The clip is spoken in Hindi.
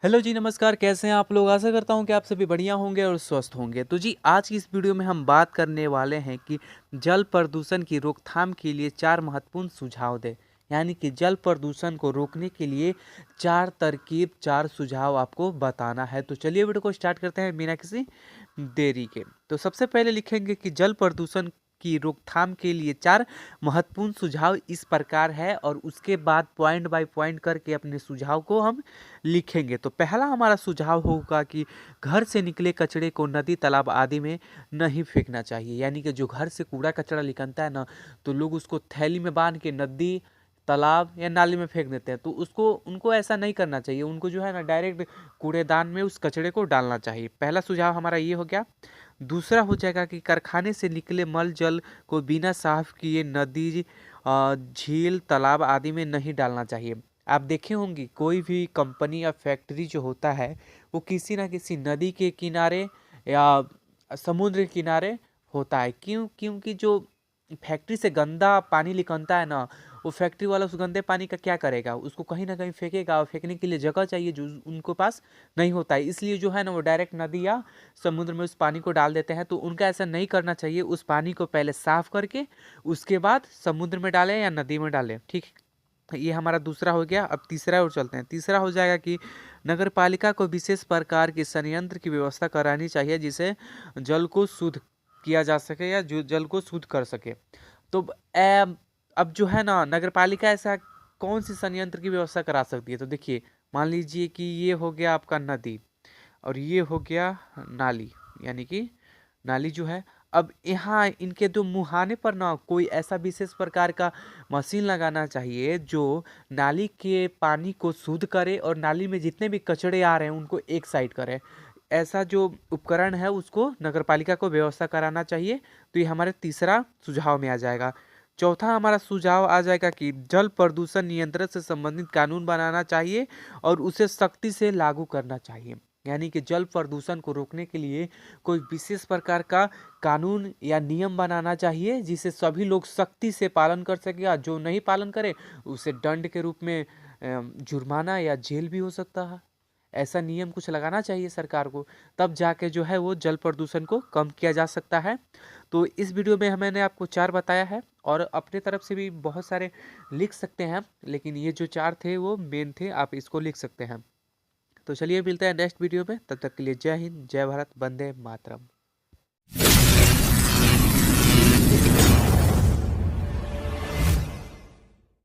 हेलो जी, नमस्कार। कैसे हैं आप लोग? आशा करता हूँ कि आप सभी बढ़िया होंगे और स्वस्थ होंगे। तो जी, आज की इस वीडियो में हम बात करने वाले हैं कि जल प्रदूषण की रोकथाम के लिए 4 महत्वपूर्ण सुझाव दें। यानी कि जल प्रदूषण को रोकने के लिए 4 तरकीब, 4 सुझाव आपको बताना है। तो चलिए वीडियो को स्टार्ट करते हैं बिना किसी देरी के। तो सबसे पहले लिखेंगे कि जल प्रदूषण की रोकथाम के लिए 4 महत्वपूर्ण सुझाव इस प्रकार है, और उसके बाद पॉइंट बाय पॉइंट करके अपने सुझाव को हम लिखेंगे। तो पहला हमारा सुझाव होगा कि घर से निकले कचरे को नदी, तालाब आदि में नहीं फेंकना चाहिए। यानी कि जो घर से कूड़ा कचरा निकलता है ना, तो लोग उसको थैली में बांध के नदी, तालाब या नाली में फेंक देते हैं। तो उसको उनको ऐसा नहीं करना चाहिए। उनको जो है ना, डायरेक्ट कूड़ेदान में उस कचरे को डालना चाहिए। पहला सुझाव हमारा ये हो गया। दूसरा हो जाएगा कि कारखाने से निकले मल जल को बिना साफ किए नदी, झील, तालाब आदि में नहीं डालना चाहिए। आप देखे होंगे कोई भी कंपनी या फैक्ट्री जो होता है, वो किसी ना किसी नदी के किनारे या समुद्र के किनारे होता है। क्योंकि जो फैक्ट्री से गंदा पानी निकलता है ना, वो फैक्ट्री वाला उस गंदे पानी का क्या करेगा? उसको कहीं ना कहीं फेंकेगा, और फेंकने के लिए जगह चाहिए जो उनके पास नहीं होता है। इसलिए जो है ना, वो डायरेक्ट नदी या समुद्र में उस पानी को डाल देते हैं। तो उनका ऐसा नहीं करना चाहिए। उस पानी को पहले साफ करके उसके बाद समुद्र में डालें या नदी में डालें। ठीक है, ये हमारा दूसरा हो गया। अब तीसरा और चलते हैं। तीसरा हो जाएगा कि नगर पालिका को विशेष प्रकार के संयंत्र की व्यवस्था करानी चाहिए, जिसे जल को शुद्ध किया जा सके या जो जल को शुद्ध कर सके। तो अब जो है ना, नगर पालिका ऐसा कौन सी संयंत्र की व्यवस्था करा सकती है? तो देखिए, मान लीजिए कि ये हो गया आपका नदी, और ये हो गया नाली। यानी कि नाली जो है, अब यहाँ इनके दो मुहाने पर ना कोई ऐसा विशेष प्रकार का मशीन लगाना चाहिए जो नाली के पानी को शुद्ध करे, और नाली में जितने भी कचड़े आ रहे हैं उनको एक साइड करे। ऐसा जो उपकरण है उसको नगरपालिका को व्यवस्था कराना चाहिए। तो ये हमारे तीसरा सुझाव में आ जाएगा। चौथा हमारा सुझाव आ जाएगा कि जल प्रदूषण नियंत्रण से संबंधित कानून बनाना चाहिए और उसे सख्ती से लागू करना चाहिए। यानी कि जल प्रदूषण को रोकने के लिए कोई विशेष प्रकार का कानून या नियम बनाना चाहिए, जिसे सभी लोग सख्ती से पालन कर सके, और जो नहीं पालन करे उसे दंड के रूप में जुर्माना या जेल भी हो सकता है। ऐसा नियम कुछ लगाना चाहिए सरकार को, तब जाके जो है वो जल प्रदूषण को कम किया जा सकता है। तो इस वीडियो में मैंने आपको 4 बताया है, और अपने तरफ से भी बहुत सारे लिख सकते हैं, लेकिन ये जो 4 थे वो मेन थे, आप इसको लिख सकते हैं। तो चलिए मिलते हैं नेक्स्ट वीडियो में। तब तक के लिए जय हिंद, जय भारत, वंदे मातरम।